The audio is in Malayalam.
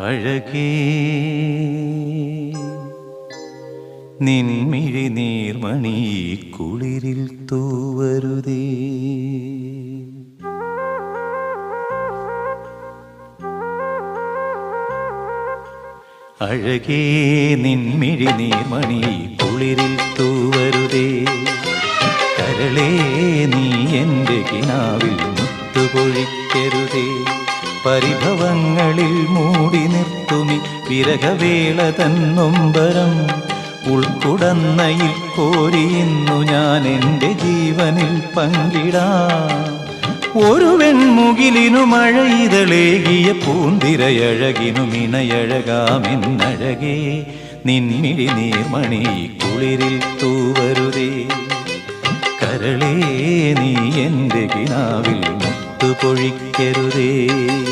അഴകേ നിൻമിഴി നീർമണി കുളിരിൽ തൂവരുതേ. അഴകേ നിൻമിഴി നീർമണി കുളിരിൽ തൂവരുതേ. കരളേ നീ എൻ്റെ കിനാവിൽ മുത്തുപൊഴിക്കരുതേ. പരിഭവങ്ങളിൽ മൂടി നിർത്തുമി വിരഹവേള തന്നൊമ്പരം. ഉൾക്കുടന്നയിൽ കോരിയുന്നു ഞാൻ എൻ്റെ ജീവനിൽ പങ്കിടാം. ഒരു വെൺമുകിലിനു മഴയിതളേകിയ പൂന്തിരയഴകിനും ഇണയഴകാമെന്നഴകേ നിൻമിഴി നീർമണി കുളിരിൽ തൂവരുതേ. കരളേ നീ എൻ്റെ കിനാവിൽ മുത്തുപൊഴിക്കരുതേ.